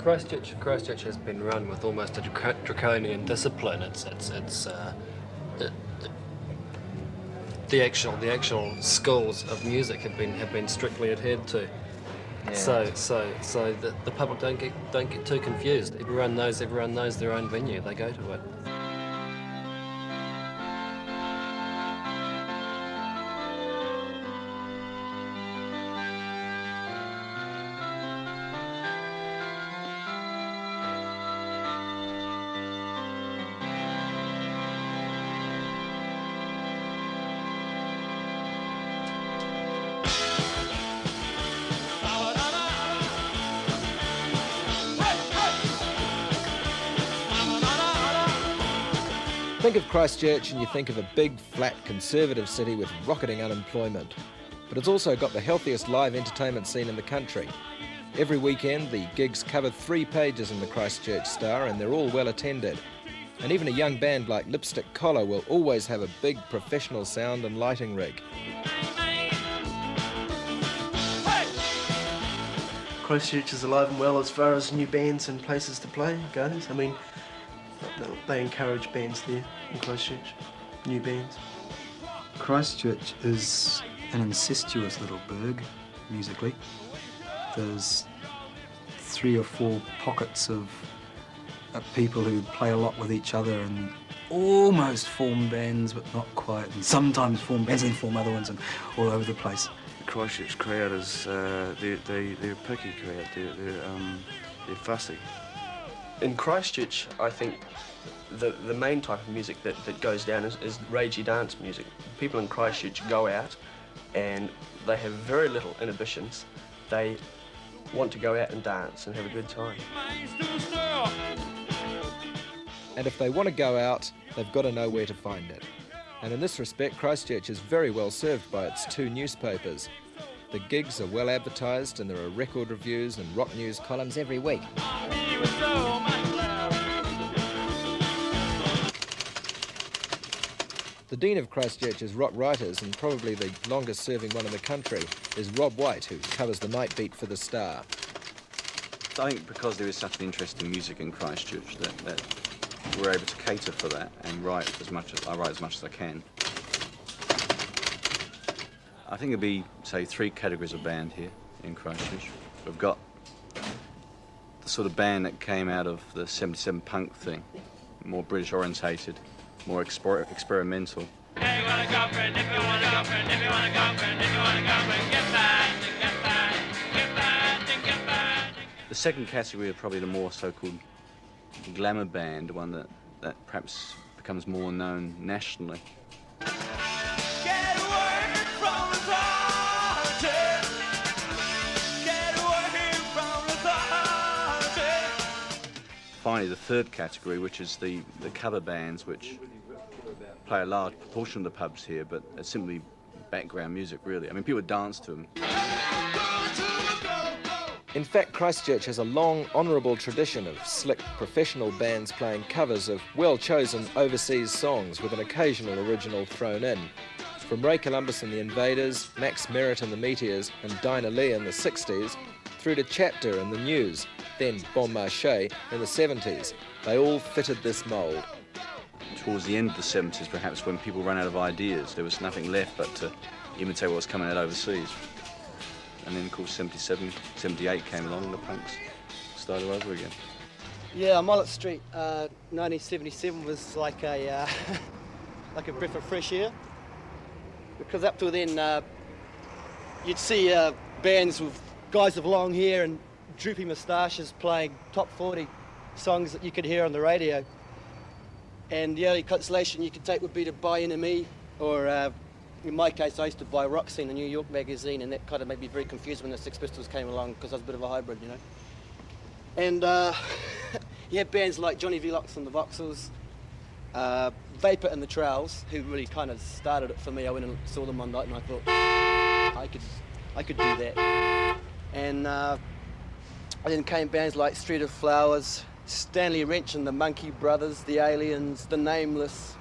Christchurch has been run with almost a draconian discipline. The actual schools of music have been strictly adhered to. Yeah. So the public don't get too confused. Everyone knows their own venue. They go to it. Think of Christchurch and you think of a big, flat, conservative city with rocketing unemployment. But it's also got the healthiest live entertainment scene in the country. Every weekend, the gigs cover 3 pages in the Christchurch Star, and they're all well attended. And even a young band like Lipstick Collar will always have a big professional sound and lighting rig. Christchurch is alive and well as far as new bands and places to play goes. I mean, they encourage bands there in Christchurch, new bands. Christchurch is an incestuous little burg, musically. There's 3 or 4 pockets of people who play a lot with each other and almost form bands, but not quite, and sometimes form bands and form other ones, and all over the place. The Christchurch crowd is, they're a picky crowd, they're fussy. In Christchurch, I think the main type of music that goes down is ragey dance music. People in Christchurch go out and they have very little inhibitions. They want to go out and dance and have a good time. And if they want to go out, they've got to know where to find it. And in this respect, Christchurch is very well served by its 2 newspapers. The gigs are well advertised and there are record reviews and rock news columns every week. The Dean of Christchurch's rock writers, and probably the longest serving one in the country, is Rob White, who covers the night beat for the Star. I think because there is such an interest in music in Christchurch that we're able to cater for that and write as much as I can. I think there'd be, say, 3 categories of band here in Christchurch. We've got the sort of band that came out of the 77 punk thing, more British orientated, more experimental. Hey, you want a girlfriend, if you want a girlfriend, if you want a girlfriend, if you want a girlfriend, get back, get back, get back, get back. The second category are probably the more so-called glamour band, the one that perhaps becomes more known nationally. Finally, the third category, which is the cover bands, which play a large proportion of the pubs here, but it's simply background music, really. I mean, people dance to them. In fact, Christchurch has a long, honourable tradition of slick, professional bands playing covers of well-chosen overseas songs with an occasional original thrown in. From Ray Columbus and the Invaders, Max Merritt and the Meteors, and Dinah Lee in the 60s, through to Chapter and the News, then Bon Marché in the 70s. They all fitted this mould. Towards the end of the 70s, perhaps, when people ran out of ideas, there was nothing left but to imitate what was coming out overseas. And then, of course, 77, 78 came along and the punks started over again. Yeah, Mullet Street, 1977 was like a like a breath of fresh air. Because up till then, you'd see bands with guys with long hair and droopy moustaches playing top 40 songs that you could hear on the radio. And the only consolation you could take would be to buy NME, or in my case, I used to buy Rock Scene, a New York magazine, and that kind of made me very confused when the Sex Pistols came along, because I was a bit of a hybrid, you know. And you had bands like Johnny Velox and the Voxels, Vapor and the Trowels, who really kind of started it for me. I went and saw them one night and I thought, I could do that. And then came bands like Street of Flowers, Stanley Wrench and the Monkey Brothers, the Aliens, the Nameless.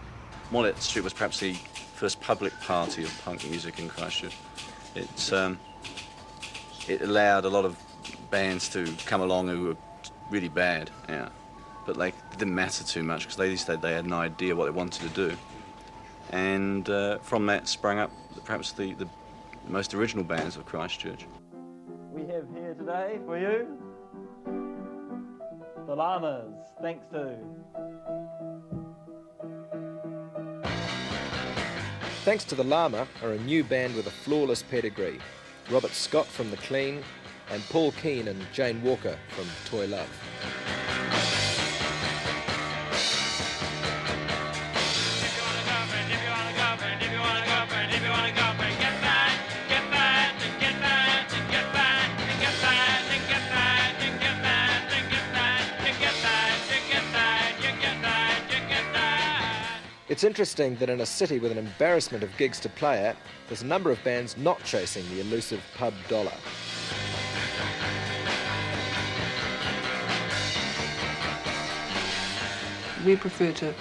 Mullet Street was perhaps the first public party of punk music in Christchurch. It allowed a lot of bands to come along who were really bad, yeah. But like, it didn't matter too much because they said they had an idea what they wanted to do. And from that sprang up perhaps the most original bands of Christchurch. We have here today for you the Llamas, thanks to. Thanks to the Llama are a new band with a flawless pedigree. Robert Scott from The Clean and Paul Keane and Jane Walker from Toy Love. It's interesting that in a city with an embarrassment of gigs to play at, there's a number of bands not chasing the elusive pub dollar. We prefer to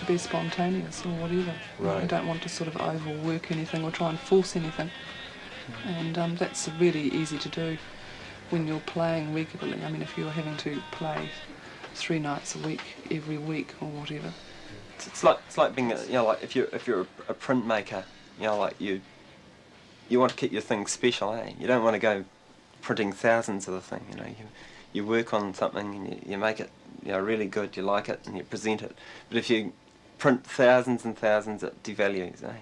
be spontaneous or whatever. Right. We don't want to sort of overwork anything or try and force anything. And that's really easy to do when you're playing regularly. I mean, if you're having to play 3 nights a week, every week or whatever. It's like being, like if you're a printmaker, like you want to keep your thing special, eh? You don't want to go printing thousands of the thing, You work on something and you make it, really good, you like it and you present it. But if you print thousands and thousands, it devalues, eh?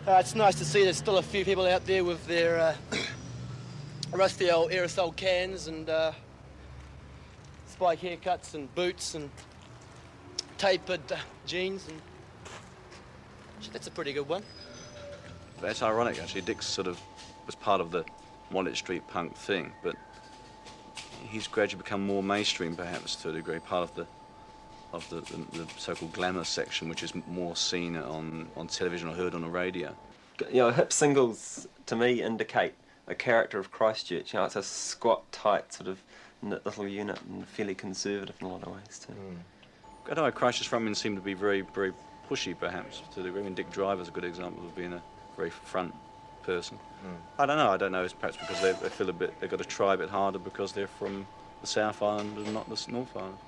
It's nice to see there's still a few people out there with their rusty old aerosol cans and spike haircuts and boots and tapered jeans, and that's a pretty good one. That's ironic, actually. Dick sort of was part of the Walnut Street punk thing, but he's gradually become more mainstream, perhaps, to a degree, part of the so-called glamour section, which is more seen on television or heard on the radio. Hip singles, to me, indicate a character of Christchurch. It's a squat, tight, sort of knit little unit and fairly conservative in a lot of ways, too. I don't know, Christchurch frontmen seem to be very, very pushy, perhaps, to the degree. I mean, Dick Driver's a good example of being a very front person. I don't know, it's perhaps because they feel they've got to try a bit harder because they're from the South Island and not the North Island.